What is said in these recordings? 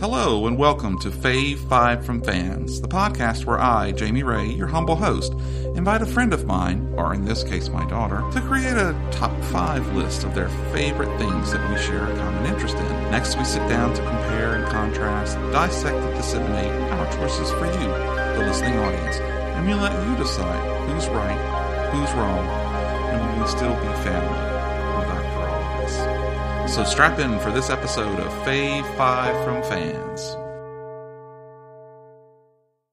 Hello and welcome to Fave Five From Fans, the podcast where I, Jamie Ray, your humble host, invite a friend of mine, or in this case my daughter, to create a top 5 list of their favorite things that we share a common interest in. Next we sit down to compare and contrast, dissect and disseminate our choices for you, the listening audience, and we let you decide who's right, who's wrong, and we can still be family after all of this. So strap in for this episode of Fave Five From Fans.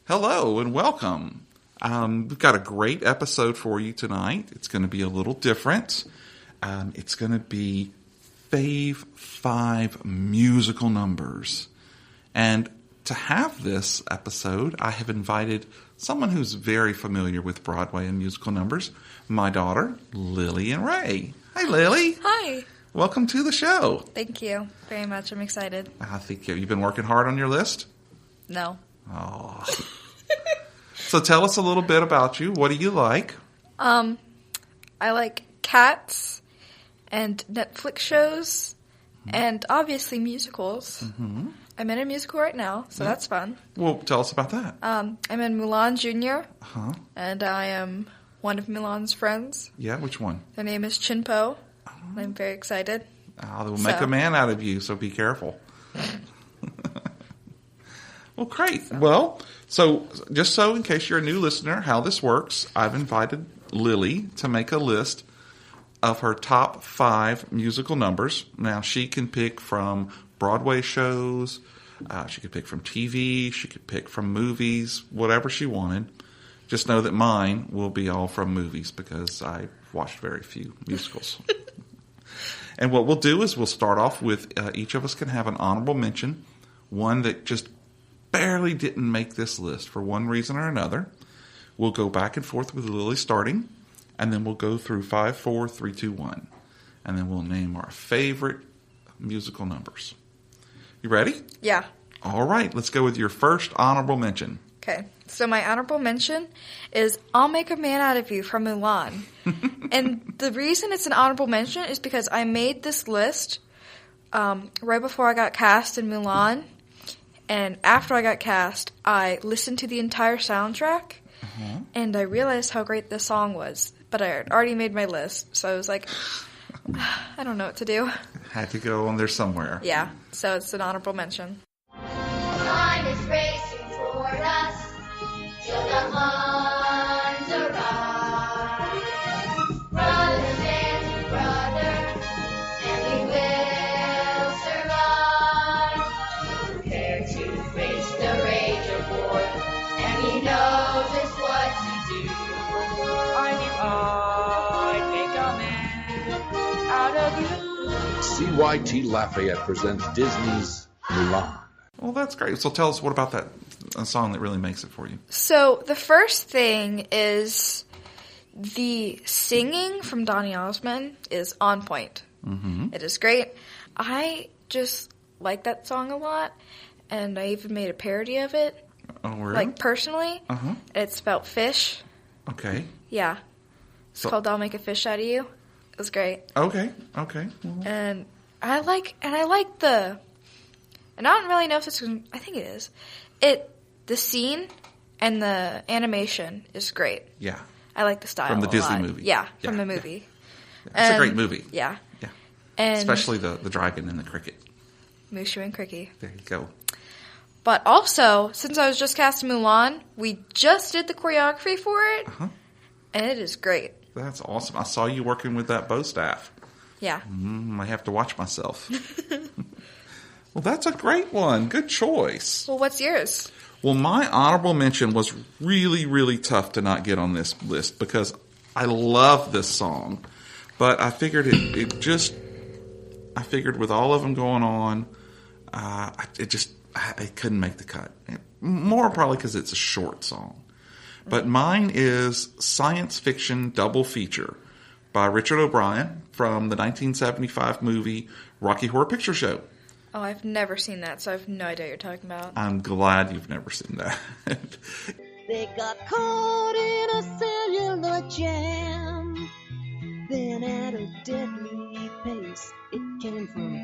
Hello and welcome. We've got a great episode for you tonight. It's going to be a little different. It's going to be Fave 5 musical numbers. And to have this episode, I have invited someone who's very familiar with Broadway and musical numbers, my daughter, Lilli and Ray. Hi, Lilli. Hi. Welcome to the show. Thank you very much. I'm excited. I think you've been working hard on your list? No. Oh. So tell us a little bit about you. What do you like? I like cats and Netflix shows and obviously musicals. Mm-hmm. I'm in a musical right now, so that's fun. Well, tell us about that. I'm in Mulan Jr. And I am one of Mulan's friends. Yeah, which one? Their name is Chin-Po. I'm very excited. They will make a man out of you, so be careful. Well, great. Well, so just so in case you're a new listener, how this works, I've invited Lilli to make a list of her top 5 musical numbers. Now, she can pick from Broadway shows, she could pick from TV, she could pick from movies, whatever she wanted. Just know that mine will be all from movies because I watched very few musicals. And what we'll do is we'll start off with each of us can have an honorable mention, one that just barely didn't make this list for one reason or another. We'll go back and forth with Lilli starting, and then we'll go through 5, 4, 3, 2, 1. And then we'll name our favorite musical numbers. You ready? Yeah. All right, let's go with your first honorable mention. Okay, so my honorable mention is I'll Make a Man Out of You from Mulan. And the reason it's an honorable mention is because I made this list right before I got cast in Mulan. And after I got cast, I listened to the entire soundtrack. And I realized how great this song was. But I had already made my list, so I was like, I don't know what to do. Had to go on there somewhere. Yeah, so it's an honorable mention. Time is racing toward us till the Huns arrive. Brother stands to brother, and we will survive. Prepare to face the rage of war, and he knows just what to do. I knew I'd make a man out of you. CYT Lafayette presents Disney's Mulan. Well, that's great. So tell us, what about that song that really makes it for you? So the first thing is the singing from Donny Osmond is on point. Mm-hmm. It is great. I just like that song a lot, and I even made a parody of it. Oh, really? Like, personally. Uh-huh. It's about fish. Okay. Yeah. It's called I'll Make a Fish Out of You. It was great. Okay. Mm-hmm. And I like the... And I don't really know if it's... I think it is. The scene and the animation is great. Yeah. I like the style from the a Disney lot. movie. Yeah, from the movie. Yeah. It's a great movie. Yeah. Yeah. And especially the dragon and the cricket. Mushu and Cricky. There you go. But also, since I was just cast in Mulan, we just did the choreography for it. Uh-huh. And it is great. That's awesome. I saw you working with that bow staff. Yeah. I have to watch myself. Well, that's a great one. Good choice. Well, what's yours? Well, my honorable mention was really, really tough to not get on this list because I love this song. But I figured I figured with all of them going on, I couldn't make the cut. More probably because it's a short song. But mine is Science Fiction Double Feature by Richard O'Brien from the 1975 movie Rocky Horror Picture Show. Oh, I've never seen that, so I have no idea what you're talking about. I'm glad you've never seen that. They got caught in a cellular jam. Then at a deadly pace, it came from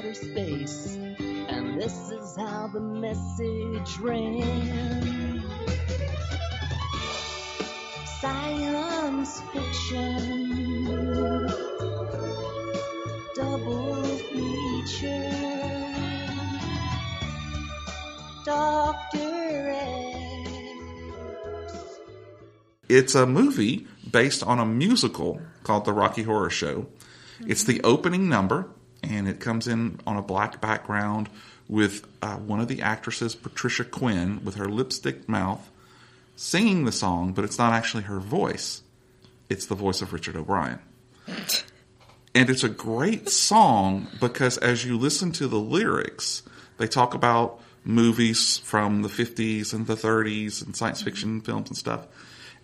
outer space. And this is how the message ran. Science fiction, double feature, Dr. X. It's a movie based on a musical called The Rocky Horror Show. It's the opening number, and it comes in on a black background with one of the actresses, Patricia Quinn, with her lipstick mouth, singing the song, but it's not actually her voice. It's the voice of Richard O'Brien. And it's a great song because as you listen to the lyrics, they talk about movies from the 50s and the 30s and science fiction films and stuff.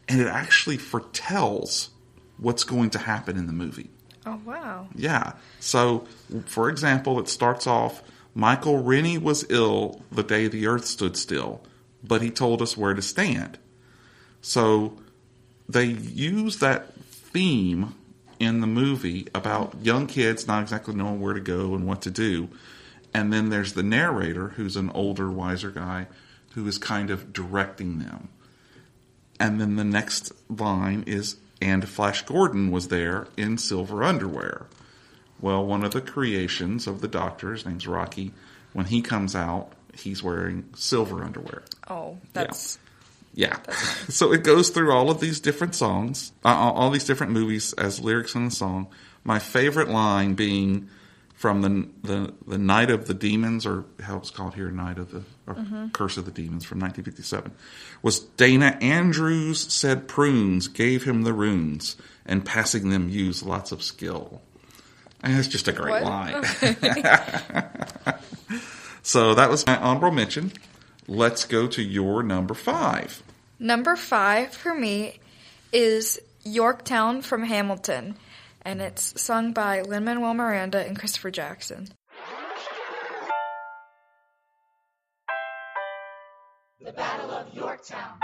And it actually foretells what's going to happen in the movie. Oh, wow. Yeah. So, for example, it starts off, Michael Rennie was ill the day the earth stood still, but he told us where to stand. So they use that theme in the movie about young kids not exactly knowing where to go and what to do. And then there's the narrator, who's an older, wiser guy, who is kind of directing them. And then the next line is, and Flash Gordon was there in silver underwear. Well, one of the creations of the Doctor, his name's Rocky, when he comes out, he's wearing silver underwear. Oh, that's... Yeah. So it goes through all of these different songs, all these different movies as lyrics in the song. My favorite line being from the Night of the Demons, or how it's called here, Night of the Curse of the Demons from 1957, was Dana Andrews said prunes gave him the runes, and passing them used lots of skill. And it's just a great line. So that was my honorable mention. Let's go to your number 5. Number 5 for me is Yorktown from Hamilton, and it's sung by Lin-Manuel Miranda and Christopher Jackson. The Battle of Yorktown,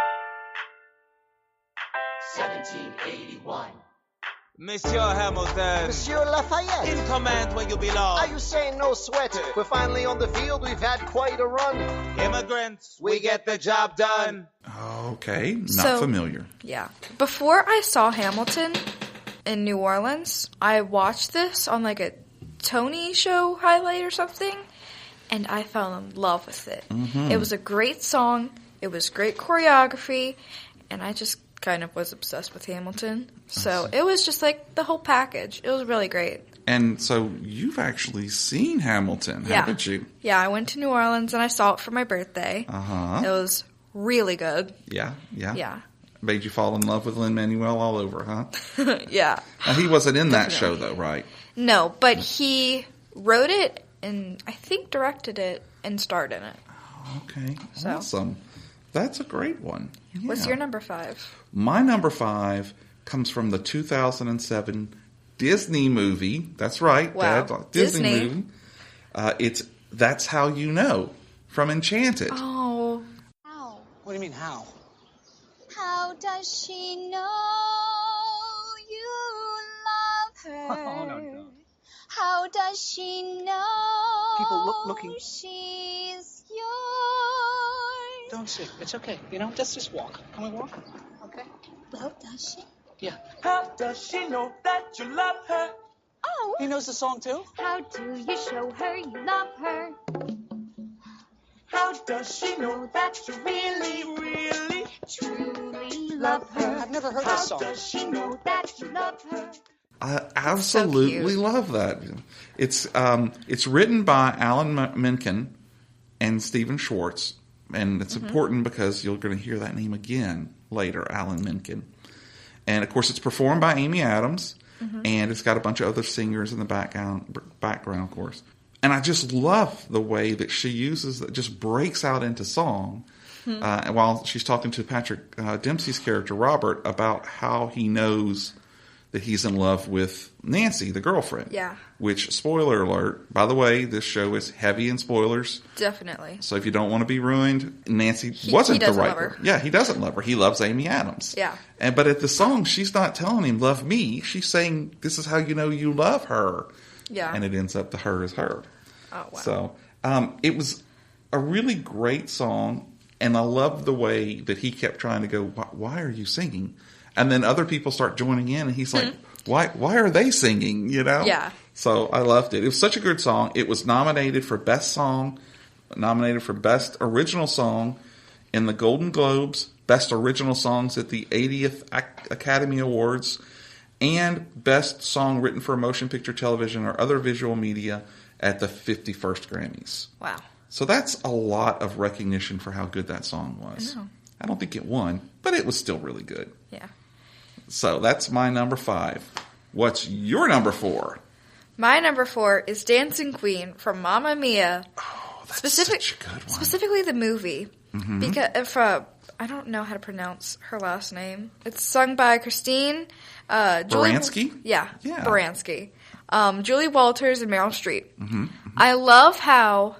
1781. Monsieur Hamilton, Monsieur Lafayette, in command where you belong. are you saying no sweat? We're finally on the field, we've had quite a run. Immigrants, we get the job done. Okay, not familiar. Yeah. Before I saw Hamilton in New Orleans, I watched this on like a Tony show highlight or something, and I fell in love with it. Mm-hmm. It was a great song, it was great choreography, and I just kind of was obsessed with Hamilton. So it was just like the whole package. It was really great. And so you've actually seen Hamilton, haven't you? Yeah, I went to New Orleans and I saw it for my birthday. Uh-huh. It was really good. Yeah. Yeah. Made you fall in love with Lin-Manuel all over, huh? Yeah. Now, he wasn't in that show, though, right? No, but he wrote it and I think directed it and starred in it. Okay. So. Awesome. That's a great one. Yeah. What's your number 5? My number 5 comes from the 2007 Disney movie. That's right. Wow. Dad, Disney movie. It's That's How You Know from Enchanted. Oh. How? What do you mean, how? How does she know you love her? Oh, no. How does she know People looking. she's yours? Don't sit. It's okay. Let's just walk. Can we walk? Okay. Well, does she? Yeah. How does she know that you love her? Oh, He knows the song, too? how do you show her you love her? How does she know that you really, really Truly love her. I've never heard this How song. does she know That you love her. I absolutely love that. It's written by Alan Menken and Stephen Schwartz, and it's important because you're going to hear that name again later, Alan Menken. And of course, it's performed by Amy Adams, and it's got a bunch of other singers in the background, of course. And I just love the way that she uses that, just breaks out into song while she's talking to Patrick Dempsey's character Robert about how he knows that he's in love with Nancy, the girlfriend. Yeah. Which, spoiler alert, by the way, this show is heavy in spoilers. Definitely. So if you don't want to be ruined, Nancy wasn't the right love her. Yeah, he doesn't love her. He loves Amy Adams. Yeah. But at the song, she's not telling him, love me. She's saying, this is how you know you love her. Yeah. And it ends up the her is her. Oh, wow. So it was a really great song, and I loved the way that he kept trying to go, why are you singing? And then other people start joining in, and he's like, why are they singing, you know? Yeah. So I loved it. It was such a good song. It was nominated for Best Song, nominated for Best Original Song in the Golden Globes, Best Original Songs at the 80th Academy Awards, and Best Song Written for Motion Picture, Television, or Other Visual Media at the 51st Grammys. Wow. So that's a lot of recognition for how good that song was. I don't think it won, but it was still really good. Yeah. So that's my number 5. What's your number 4? My number 4 is Dancing Queen from Mamma Mia. Oh, that's such a good one. Specifically the movie. Mm-hmm. Because I don't know how to pronounce her last name. It's sung by Christine Baranski? Yeah, Yeah. Baranski. Julie Walters and Meryl Streep. Mm-hmm. I love how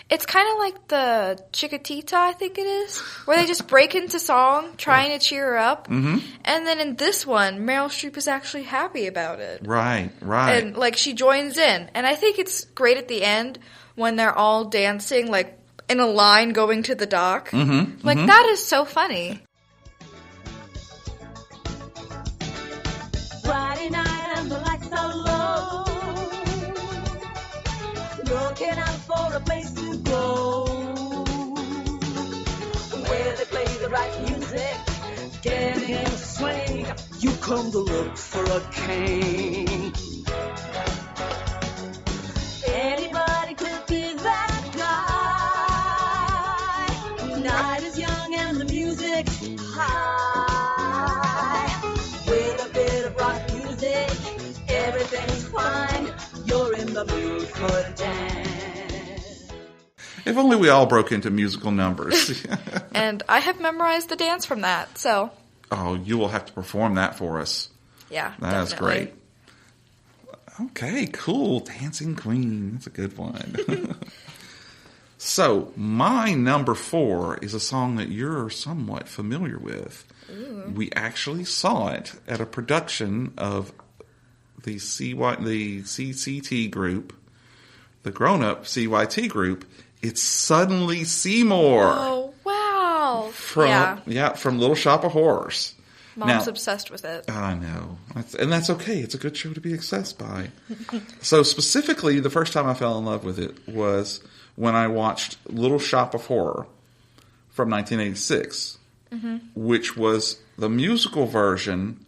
it's kind of like the Chiquitita, I think it is, where they just break into song trying to cheer her up. Mm-hmm. And then in this one, Meryl Streep is actually happy about it. Right. And, like, she joins in. And I think it's great at the end when they're all dancing, like, in a line going to the dock. Mm-hmm. Like, that is so funny. Friday night and the lights are low. Looking out for a place to go, where they play the right music, getting in a swing. You come to look for a king. Anybody could be that guy. The night is young and the music's high. With a bit of rock music, everything's fine. You're in the mood for a dance. If only we all broke into musical numbers. And I have memorized the dance from that, so. Oh, you will have to perform that for us. Yeah, That's definitely. great. Okay, cool. Dancing Queen. That's a good one. So, my number 4 is a song that you're somewhat familiar with. Ooh. We actually saw it at a production of the CCT group, the grown-up CYT group. It's Suddenly Seymour. Oh, wow. From Little Shop of Horrors. Mom's obsessed with it. I know. That's okay. It's a good show to be obsessed by. So specifically, the first time I fell in love with it was when I watched Little Shop of Horror from 1986, which was the musical version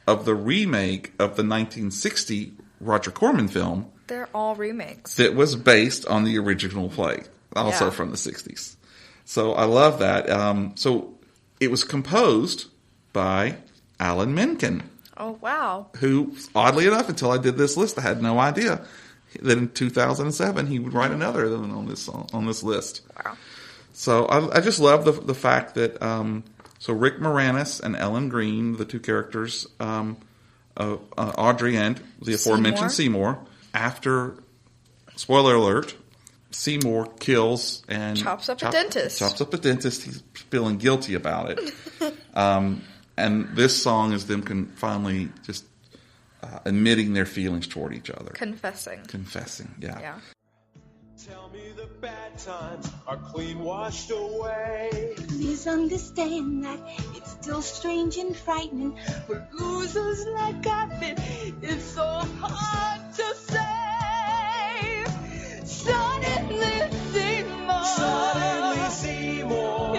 of the remake of the 1960 Roger Corman film. They're all remakes. That was based on the original play, also from the 60s. So I love that. So it was composed by Alan Menken. Oh, wow. Who, oddly enough, until I did this list, I had no idea that in 2007 he would write another than on this list. Wow. So I just love the fact that so Rick Moranis and Ellen Green, the two characters, Audrey and the aforementioned Seymour, after, spoiler alert, Seymour kills and chops up a dentist. Chops up a dentist. He's feeling guilty about it. And this song is them finally just admitting their feelings toward each other. Confessing, yeah. Tell me the bad times are clean washed away. Please understand that it's still strange and frightening. For losers like I've been, it's so hard to say. Suddenly Seymour. Suddenly Seymour.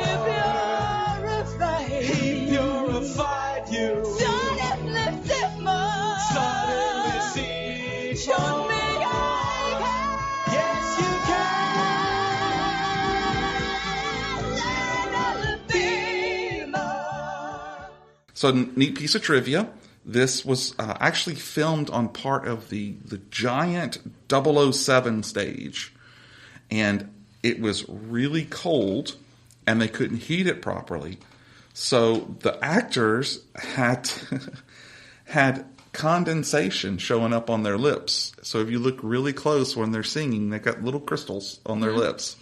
He purified you. Suddenly Seymour. Suddenly Seymour. Show me I can. Yes, you can. Seymour. So, neat piece of trivia. This was actually filmed on part of the giant 007 stage. And it was really cold, and they couldn't heat it properly. So the actors had condensation showing up on their lips. So if you look really close when they're singing, they've got little crystals on their lips.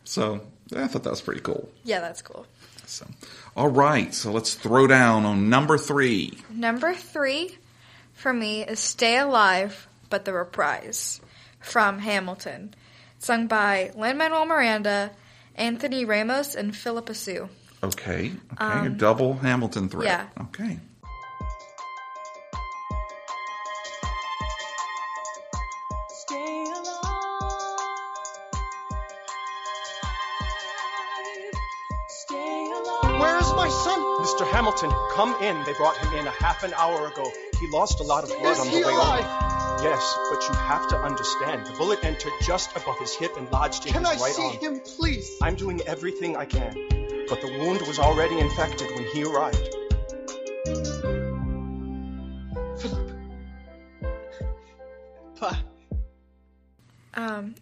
So I thought that was pretty cool. Yeah, that's cool. So, all right, so let's throw down on number 3. Number 3 for me is Stay Alive, but the reprise from Hamilton, sung by Lin-Manuel Miranda, Anthony Ramos, and Philippa Sue. Okay. A double Hamilton threat. Yeah. Okay. Stay alive. Stay alive. Where's my son? Mr. Hamilton, come in. They brought him in a half an hour ago. He lost a lot of blood on the way over. Yes, but you have to understand. The bullet entered just above his hip and lodged in his right arm. Can I see him, please? I'm doing everything I can, but the wound was already infected when he arrived.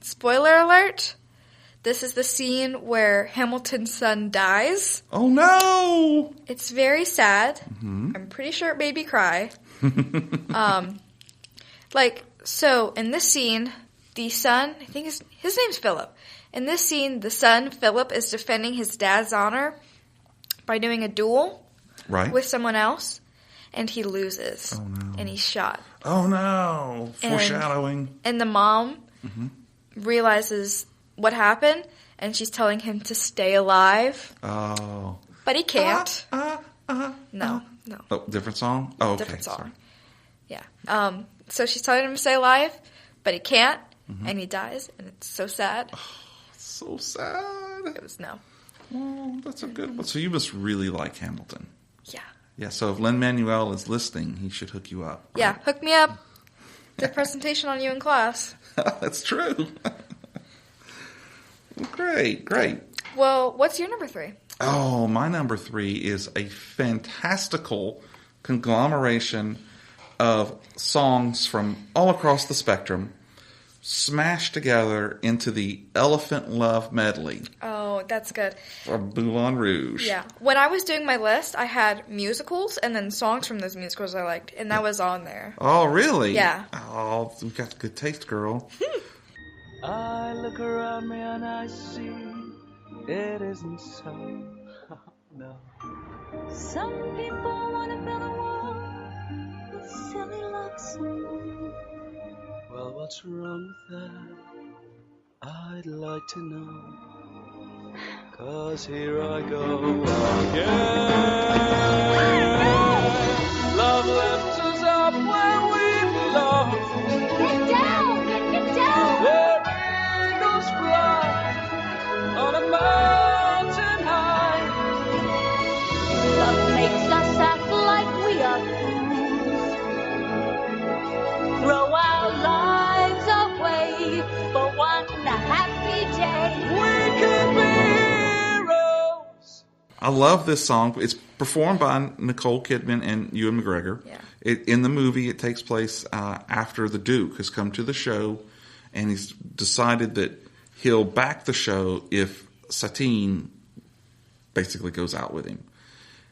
Spoiler alert. This is the scene where Hamilton's son dies. Oh, no! It's very sad. I'm pretty sure it made me cry. So in this scene, the son, I think his name's Philip. In this scene, the son, Philip, is defending his dad's honor by doing a duel with someone else, and he loses. Oh, no. And he's shot. Oh, no. Foreshadowing. And the mom realizes what happened, and she's telling him to stay alive. Oh. But he can't. No. Oh, different song? Oh, okay. Different song. Sorry. Yeah. So she's telling him to stay alive, but he can't, and he dies, and it's so sad. Oh, so sad. It was no. Well, that's a good one. So you must really like Hamilton. Yeah. Yeah, so if Lin-Manuel is listening, he should hook you up. Right? Yeah, hook me up. Did a presentation on you in class. That's true. Great. Well, what's your number 3? Oh, my number 3 is a fantastical conglomeration of songs from all across the spectrum smashed together into the Elephant Love Medley. Oh, that's good. From Moulin Rouge. Yeah. When I was doing my list, I had musicals and then songs from those musicals I liked, and that was on there. Oh, really? Yeah. Oh, you've got good taste, girl. I look around me and I see it isn't so. No. Some people want to build a wall with silly love songs. Well, what's wrong with that? I'd like to know. 'Cause here I go again. Love lifts us up when we belong. Get down! Get down! Where eagles fly on a mountain high. Love makes us act like we are fools. Throw our lives away for one happy day. We could be heroes. I love this song. It's performed by Nicole Kidman and Ewan McGregor. Yeah. In the movie, it takes place after the Duke has come to the show, and he's decided that he'll back the show if Satine basically goes out with him.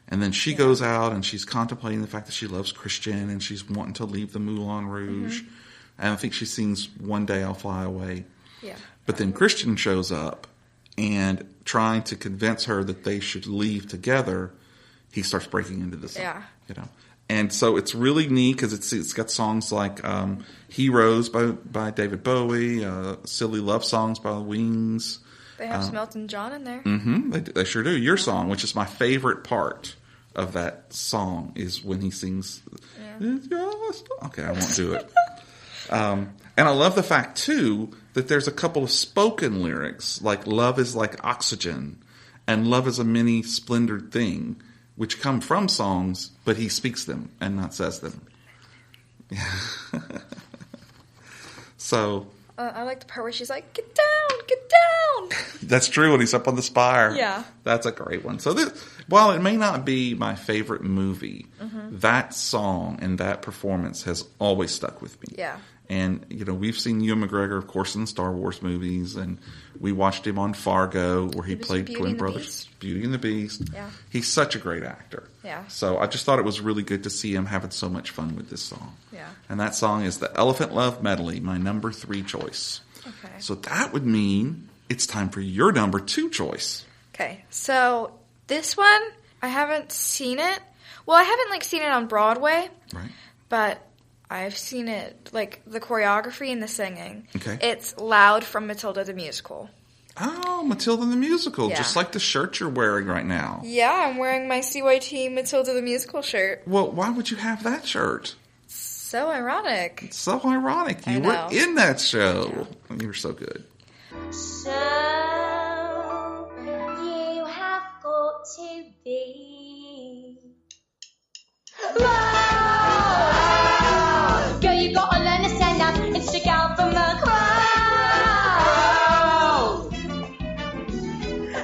And then she goes out, and she's contemplating the fact that she loves Christian, and she's wanting to leave the Moulin Rouge. And I think she sings One Day I'll Fly Away. Yeah. But then Christian shows up, and trying to convince her that they should leave together, he starts breaking into the song. Yeah. You know? And so it's really neat because it's got songs like Heroes by David Bowie, Silly Love Songs by the Wings. They have some Elton John in there. They sure do. Your song, which is my favorite part of that song, is when he sings. Okay, I won't do it. And I love the fact, too, that there's a couple of spoken lyrics, like love is like oxygen and love is a many splendored thing, which come from songs, but he speaks them and not says them. Yeah. So... I like the part where she's like, get down, get down. That's true when he's up on the spire. Yeah. That's a great one. So while it may not be my favorite movie, that song and that performance has always stuck with me. Yeah. And, we've seen Ewan McGregor, of course, in the Star Wars movies, and we watched him on Fargo, where he played twin brothers. Beauty and the Beast. Yeah. He's such a great actor. Yeah. So I just thought it was really good to see him having so much fun with this song. Yeah. And that song is the Elephant Love Medley, my number 3 choice. Okay. So that would mean it's time for your number 2 choice. Okay. So this one, I haven't seen it. Well, I haven't seen it on Broadway. Right. But I've seen it, like, the choreography and the singing. Okay. It's Loud from Matilda the Musical. Oh, Matilda the Musical, Yeah. just like the shirt you're wearing right now. Yeah, I'm wearing my CYT Matilda the Musical shirt. Well, why would you have that shirt? So ironic. It's so ironic. You I were know. in that show. You were so good. So you have got to be. Whoa! Girl, you gotta learn to stand up and stick out from the crowd.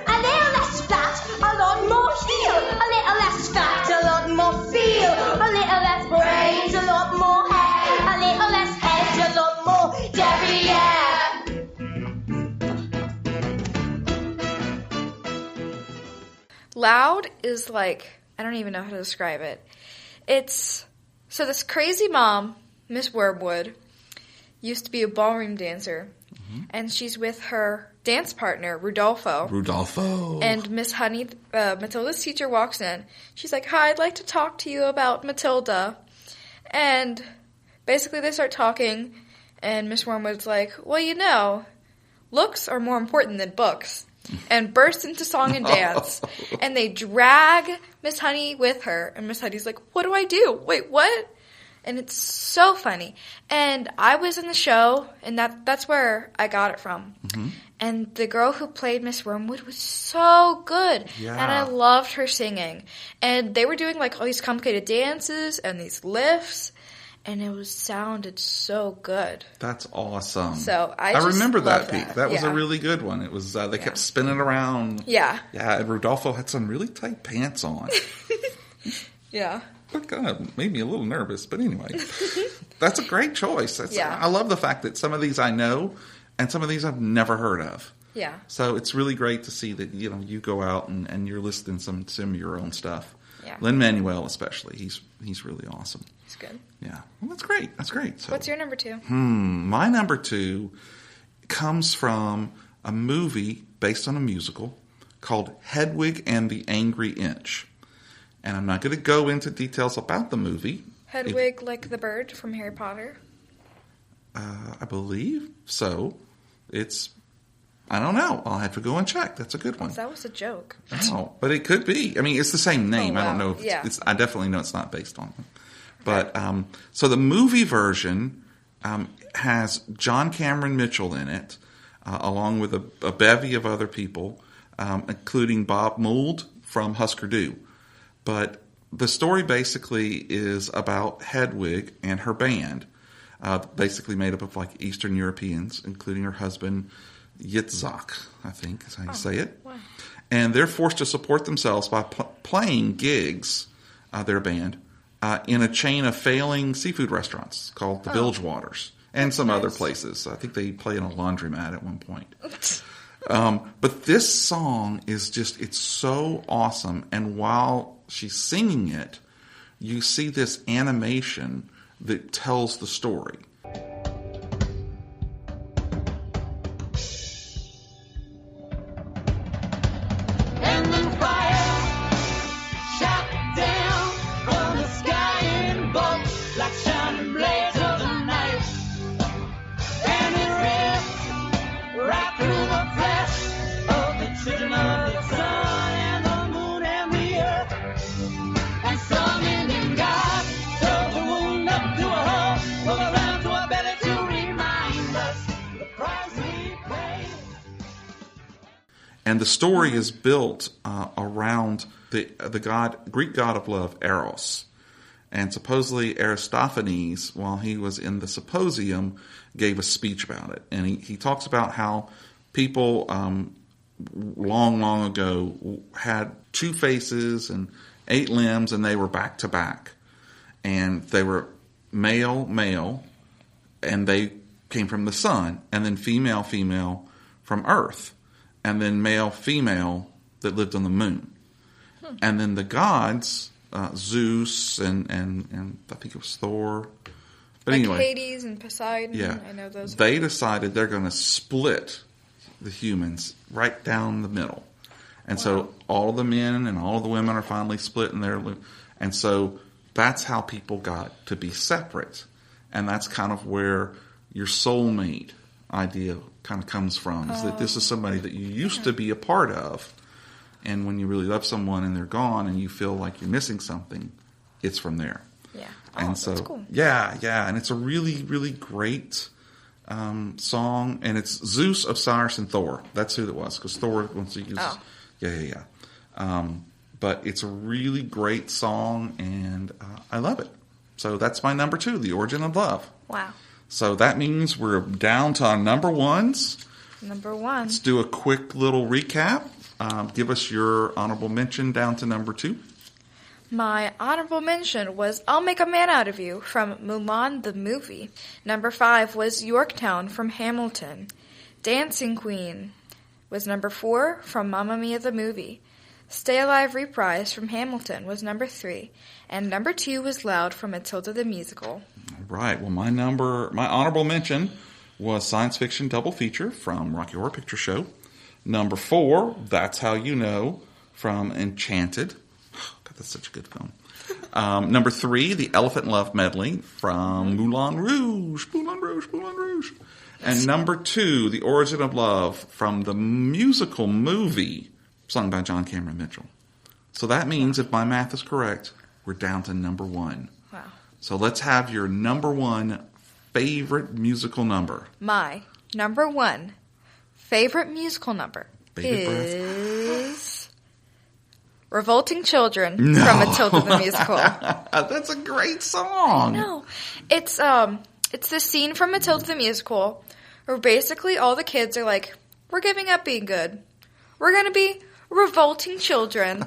A little less fat, a lot more heel. A little less fat, a lot more feel. A little less brains, a lot more hair. A little less head, a lot more derriere. Loud is like, I don't even know how to describe it. It's, so this crazy mom, Miss Wormwood, used to be a ballroom dancer, and she's with her dance partner, Rudolfo. Rudolfo. And Miss Honey, Matilda's teacher, walks in. She's like, "Hi, I'd like to talk to you about Matilda." And basically they start talking, and Miss Wormwood's like, "Well, you know, looks are more important than books." And bursts into song and dance. And they drag Miss Honey with her. And Miss Honey's like, "What do I do? Wait, what?" And it's so funny. And I was in the show, and that's where I got it from. And the girl who played Miss Wormwood was so good. Yeah. And I loved her singing. And they were doing like all these complicated dances and these lifts. And it sounded so good. That's awesome. So I just remember that, love Pete. that. That was Yeah. a really good one. It was they kept spinning around. Yeah. Yeah, and Rudolfo had some really tight pants on. Yeah. That kind of made me a little nervous, but anyway. That's a great choice. Yeah. I love the fact that some of these I know and some of these I've never heard of. Yeah. So it's really great to see that, you go out and you're listing some of your own stuff. Yeah. Lin-Manuel especially. He's really awesome. It's good. Yeah. Well, that's great. That's great. So, What's your number 2? my number 2 comes from a movie based on a musical called Hedwig and the Angry Inch. And I'm not going to go into details about the movie. Hedwig, like the bird from Harry Potter? I believe so. I don't know. I'll have to go and check. That's a good one. That was a joke. Oh, but it could be. I mean, it's the same name. Oh, I don't wow. know if Yeah. I definitely know it's not based on them. But so the movie version has John Cameron Mitchell in it, along with a bevy of other people, including Bob Mould from Husker Du. But the story basically is about Hedwig and her band, basically made up of like Eastern Europeans, including her husband Yitzhak, I think is how you say it. Wow. And they're forced to support themselves by playing gigs, their band, in a chain of failing seafood restaurants called the Bilgewaters and some other places. I think they play in a laundromat at one point. But this song is it's so awesome. And while she's singing it, you see this animation that tells the story. And the story is built around the Greek god of love, Eros. And supposedly Aristophanes, while he was in the symposium, gave a speech about it. And he talks about how people long, long ago had 2 faces and 8 limbs, and they were back to back. And they were male, male, and they came from the sun, and then female, female from earth. And then male, female that lived on the moon. And then the gods, Zeus and I think it was Thor. But like anyway, Hades and Poseidon. yeah, I know those. They decided they're going to split the humans right down the middle. And so all the men and all the women are finally split in their... And so that's how people got to be separate. And that's kind of where your soulmate idea kind of comes from, is that this is somebody that you used to be a part of. And when you really love someone and they're gone and you feel like you're missing something, it's from there. Yeah. And that's cool. Yeah. And it's a really, really great song. And it's Zeus, Osiris, and Thor. That's who it was, because Thor wants to use... Yeah. But it's a really great song, and I love it. So that's my number 2, The Origin of Love. Wow. So that means we're down to our number ones. Number 1. Let's do a quick little recap. Give us your honorable mention down to number 2. My honorable mention was I'll Make a Man Out of You from Mulan the movie. Number 5 was Yorktown from Hamilton. Dancing Queen was number 4 from Mamma Mia the movie. Stay Alive Reprise from Hamilton was number 3. And number 2 was Loud from Matilda the musical. All right. Well, my honorable mention was Science Fiction Double Feature from Rocky Horror Picture Show. Number 4, That's How You Know from Enchanted. God, that's such a good film. Number 3, The Elephant Love Medley from Moulin Rouge. Moulin Rouge, Moulin Rouge. And number 2, The Origin of Love from the musical movie sung by John Cameron Mitchell. So that means, if my math is correct, we're down to number 1. Wow. So let's have your number 1 favorite musical number. My number 1 favorite musical number is Revolting Children from Matilda the musical. That's a great song. No. It's the scene from Matilda the musical where basically all the kids are like, we're giving up being good. We're going to be revolting children.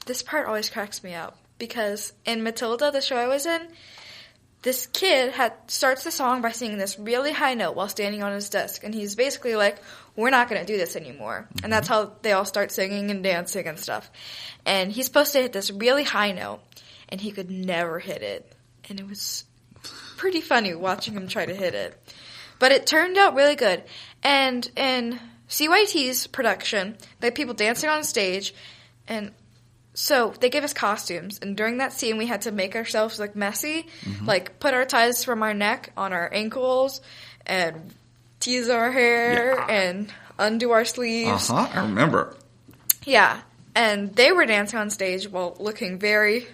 This part always cracks me up because in Matilda, the show I was in, this kid starts the song by singing this really high note while standing on his desk, and he's basically like, we're not going to do this anymore. And that's how they all start singing and dancing and stuff. And he's supposed to hit this really high note, and he could never hit it. And it was pretty funny watching him try to hit it. But it turned out really good. And in CYT's production, they had people dancing on stage, and so they gave us costumes, and during that scene, we had to make ourselves look messy, like put our ties from our neck on our ankles, and tease our hair, and undo our sleeves. I remember. Yeah, and they were dancing on stage while looking very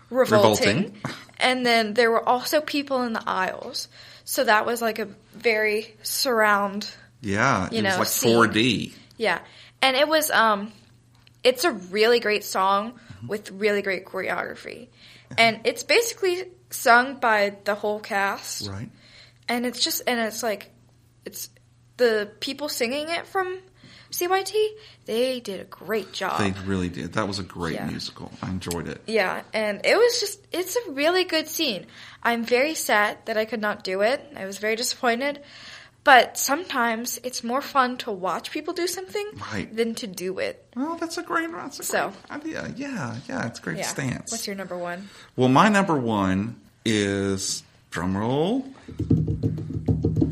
revolting. And then there were also people in the aisles, so that was like a very surround. Yeah, it was like scene. 4D. Yeah, and it was it's a really great song with really great choreography. And it's basically sung by the whole cast. Right. And it's the people singing it from CYT, they did a great job. They really did. That was a great musical. I enjoyed it. Yeah, and it's a really good scene. I'm very sad that I could not do it. I was very disappointed. But sometimes it's more fun to watch people do something than to do it. Well, that's a great idea. Yeah, it's a great stance. What's your number 1? Well, my number 1 is, drumroll,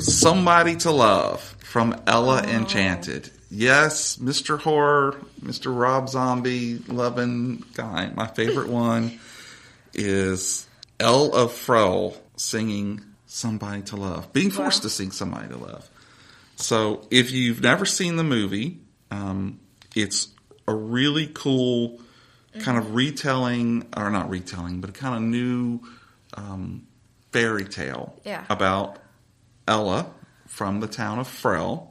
Somebody to Love from Ella Enchanted. Yes, Mr. Horror, Mr. Rob Zombie loving guy. My favorite one is Elle of Frel singing Somebody to Love. Being forced to sing Somebody to Love. So if you've never seen the movie, it's a really cool kind of retelling, or not retelling, but a kind of new fairy tale about Ella from the town of Frel,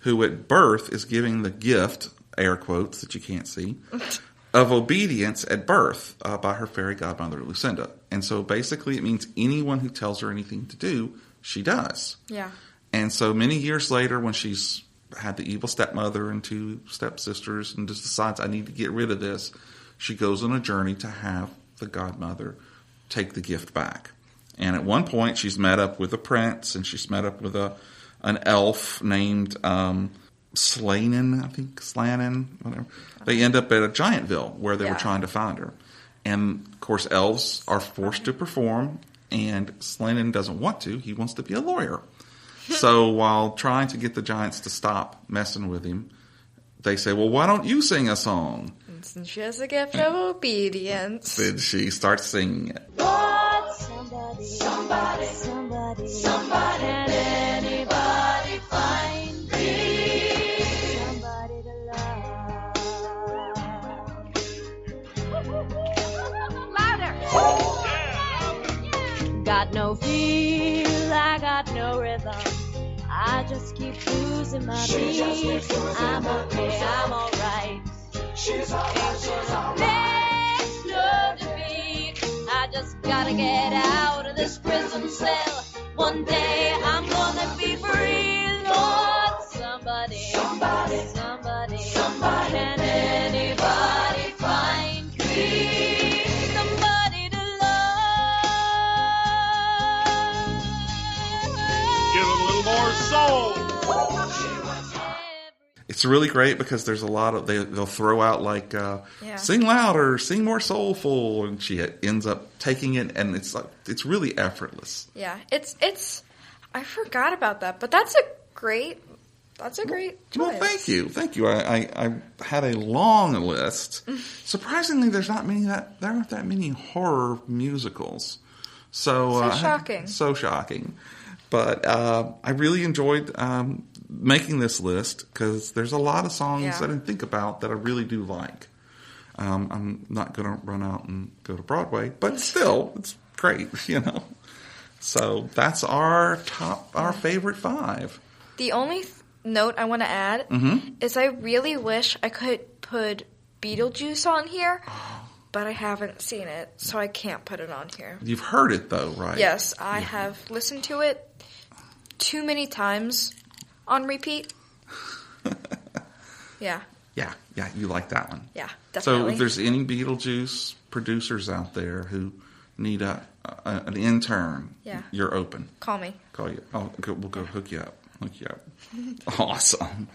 who at birth is giving the gift, air quotes that you can't see, of obedience at birth by her fairy godmother, Lucinda. And so basically it means anyone who tells her anything to do, she does. Yeah. And so many years later, when she's had the evil stepmother and 2 stepsisters and just decides, I need to get rid of this. She goes on a journey to have the godmother take the gift back. And at one point, she's met up with a prince, and she's met up with an elf named Slanin, I think, Slanin, whatever. They end up at a Giantville where they were trying to find her. And, of course, elves are forced to perform, and Slanin doesn't want to. He wants to be a lawyer. So while trying to get the giants to stop messing with him, they say, well, why don't you sing a song? And since she has a gift of obedience. Then she starts singing it. Lord, somebody, can anybody find me? Somebody to love. Louder! Got no feel, I got no rhythm. I just keep losing my beat. I'm okay, I'm alright. She's alright. There's no defeat. I just gotta get out of this prison cell. One day I'm gonna be free. Lord, somebody, can anybody find me? Somebody to love. Give it a little more soul. It's really great because there's a lot of, they'll throw out like, sing louder, sing more soulful, and she ends up taking it, and it's like, it's really effortless. Yeah, it's, I forgot about that, but that's a great choice. Well, thank you. I had a long list. Surprisingly, there aren't that many horror musicals. So shocking. So shocking. But I really enjoyed making this list because there's a lot of songs I didn't think about that I really do like. I'm not going to run out and go to Broadway, but still, it's great, So that's our favorite 5. The only note I want to add is I really wish I could put Beetlejuice on here, but I haven't seen it, so I can't put it on here. You've heard it, though, right? Yes, I have listened to it too many times on repeat. Yeah. Yeah, you like that one. Yeah, definitely. So if there's any Beetlejuice producers out there who need an intern, you're open. Call me. Call you. We'll go hook you up. Awesome.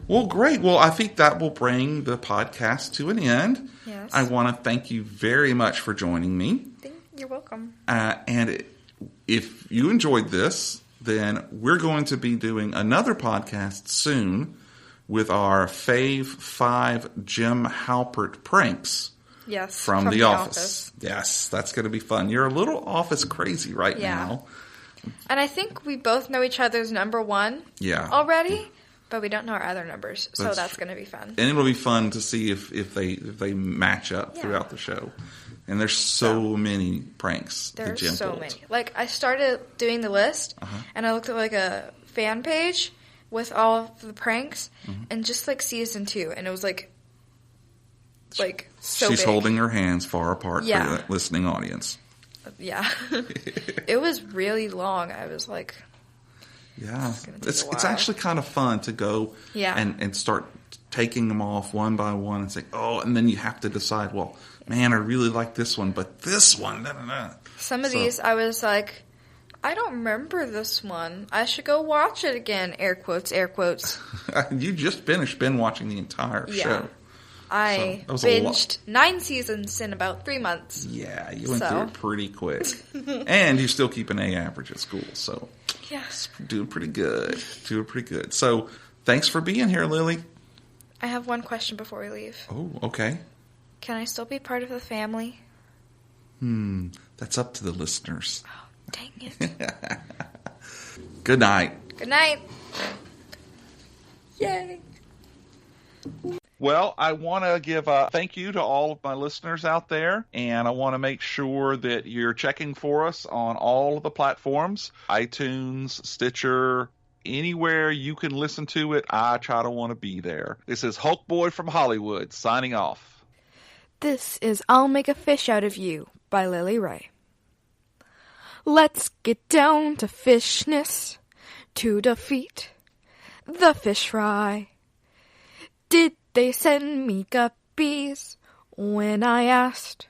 Well, great. Well, I think that will bring the podcast to an end. Yes. I want to thank you very much for joining me. You're welcome. And if you enjoyed this, then we're going to be doing another podcast soon with our Fave 5 Jim Halpert pranks. Yes. From The Office. Yes, that's going to be fun. You're a little Office crazy right now. And I think we both know each other's number 1 already, but we don't know our other numbers, so that's going to be fun. And it'll be fun to see if they match up throughout the show. And there's so many pranks that Jim pulled. Many. Like, I started doing the list, and I looked at, like, a fan page with all of the pranks, and just, like, season 2, and it was, like so She's big. holding her hands far apart for the listening audience. Yeah. It was really long. I was like... Yeah. It's actually kind of fun to go and start taking them off one by one and say, and then you have to decide, well, man, I really like this one, but this one, Some of these, I was like, I don't remember this one. I should go watch it again. Air quotes, air quotes. You just finished watching the entire show. I binged 9 seasons in about 3 months. Yeah, you went through it pretty quick. And you still keep an A average at school, so doing pretty good. So thanks for being here, Lilli. I have one question before we leave. Oh, okay. Can I still be part of the family? That's up to the listeners. Oh, dang it. Good night. Good night. Yay. Well, I want to give a thank you to all of my listeners out there, and I want to make sure that you're checking for us on all of the platforms, iTunes, Stitcher, anywhere you can listen to it. I try to want to be there. This is Hulk Boy from Hollywood, signing off. This is I'll Make a Fish Out of You by Lilli Ray. Let's get down to fishness, to defeat the fish fry. Did they send me guppies when I asked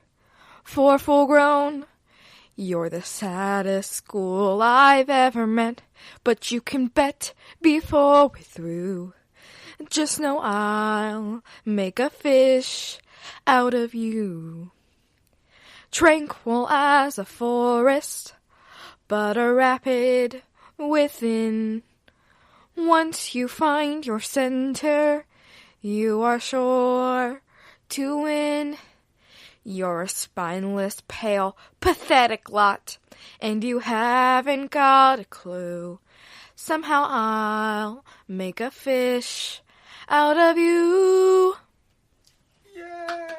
for full grown? You're the saddest school I've ever met, but you can bet before we're through, just know I'll make a fish out of you. Tranquil as a forest, but a rapid within. Once you find your center, you are sure to win. You're a spineless, pale, pathetic lot, and you haven't got a clue. Somehow I'll make a fish out of you. Yay!